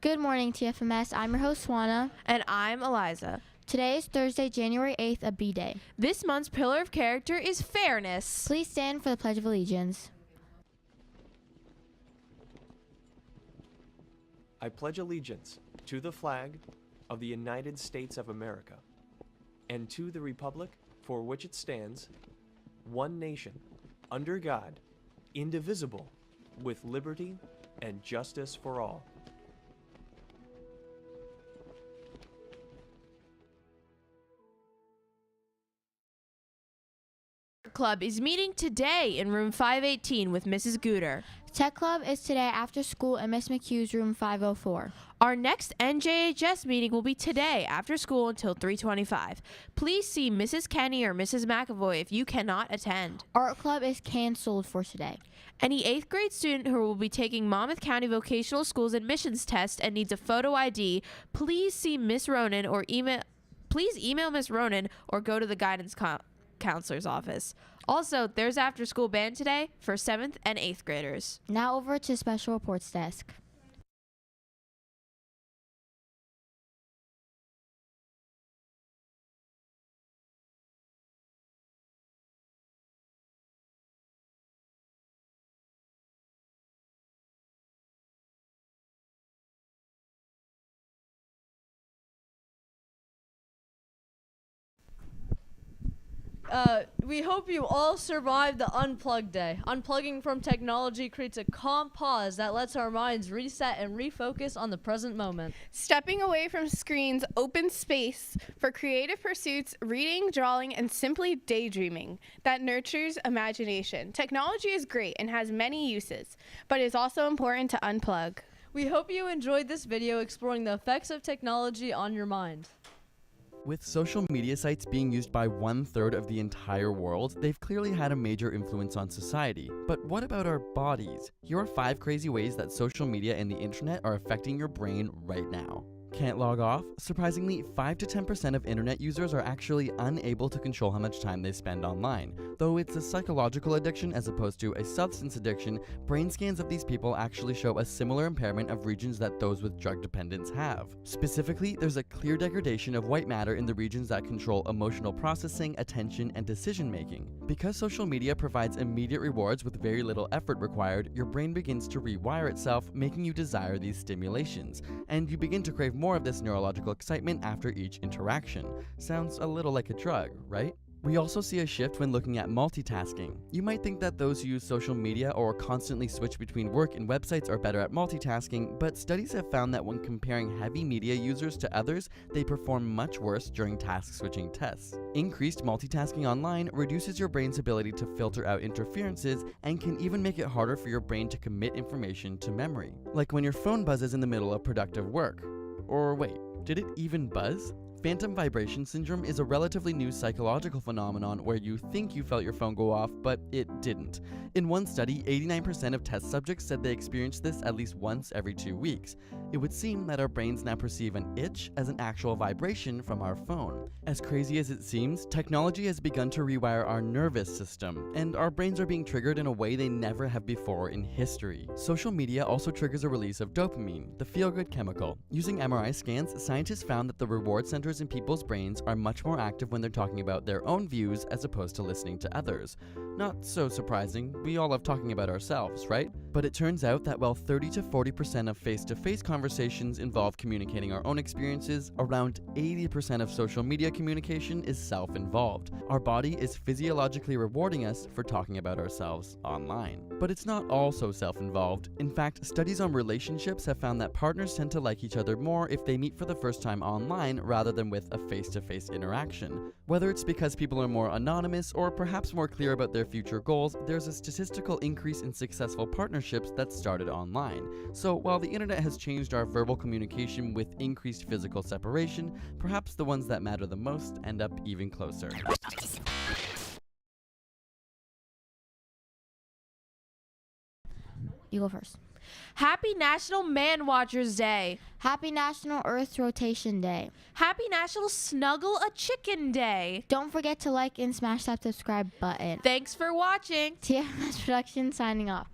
Good morning, TFMS. I'm your host, Swana. And I'm Eliza. Today is Thursday, January 8th, a B-Day. This month's pillar of character is fairness. Please stand for the Pledge of Allegiance. I pledge allegiance to the flag of the United States of America and to the republic for which it stands, one nation, under God, indivisible, with liberty and justice for all. Club is meeting today in room 518 with Mrs. Gooder. Tech Club is today after school in Miss McHugh's room 504. Our next NJHS meeting will be today after school until 3:25. Please see Mrs. Kenny or Mrs. McAvoy if you cannot attend. Art Club is canceled for today. Any 8th grade student who will be taking Monmouth County Vocational Schools admissions test and needs a photo ID, please see Miss Ronan or email Miss Ronan or go to the guidance counselor's office. Also, there's after school band today for 7th and 8th graders. Now over to Special Reports Desk. We hope you all survived the Unplugged Day. Unplugging from technology creates a calm pause that lets our minds reset and refocus on the present moment. Stepping away from screens opens space for creative pursuits, reading, drawing, and simply daydreaming that nurtures imagination. Technology is great and has many uses, but it's also important to unplug. We hope you enjoyed this video exploring the effects of technology on your mind. With social media sites being used by 1/3 of the entire world, they've clearly had a major influence on society. But what about our bodies? Here are 5 crazy ways that social media and the internet are affecting your brain right now. Can't log off? Surprisingly, 5 to 10% of internet users are actually unable to control how much time they spend online. Though it's a psychological addiction as opposed to a substance addiction, brain scans of these people actually show a similar impairment of regions that those with drug dependence have. Specifically, there's a clear degradation of white matter in the regions that control emotional processing, attention, and decision making. Because social media provides immediate rewards with very little effort required, your brain begins to rewire itself, making you desire these stimulations, and you begin to crave more of this neurological excitement after each interaction. Sounds a little like a drug, right? We also see a shift when looking at multitasking. You might think that those who use social media or constantly switch between work and websites are better at multitasking, but studies have found that when comparing heavy media users to others, they perform much worse during task switching tests. Increased multitasking online reduces your brain's ability to filter out interferences and can even make it harder for your brain to commit information to memory. Like when your phone buzzes in the middle of productive work. Or wait, did it even buzz? Phantom vibration syndrome is a relatively new psychological phenomenon where you think you felt your phone go off, but it didn't. In one study, 89% of test subjects said they experienced this at least once every 2 weeks. It would seem that our brains now perceive an itch as an actual vibration from our phone. As crazy as it seems, technology has begun to rewire our nervous system, and our brains are being triggered in a way they never have before in history. Social media also triggers a release of dopamine, the feel-good chemical. Using MRI scans, scientists found that the reward centers in people's brains are much more active when they're talking about their own views as opposed to listening to others. Not so surprising, we all love talking about ourselves, right? But it turns out that while 30 to 40% of face-to-face conversations involve communicating our own experiences, around 80% of social media communication is self-involved. Our body is physiologically rewarding us for talking about ourselves online. But it's not all so self-involved. In fact, studies on relationships have found that partners tend to like each other more if they meet for the first time online rather than with a face-to-face interaction. Whether it's because people are more anonymous or perhaps more clear about their future goals, there's a statistical increase in successful partnerships that started online. So while the internet has changed our verbal communication with increased physical separation, perhaps the ones that matter the most end up even closer. You go first. Happy National Man Watchers Day. Happy National Earth Rotation Day. Happy National Snuggle a Chicken Day. Don't forget to like and smash that subscribe button. Thanks for watching. TFMS Production signing off.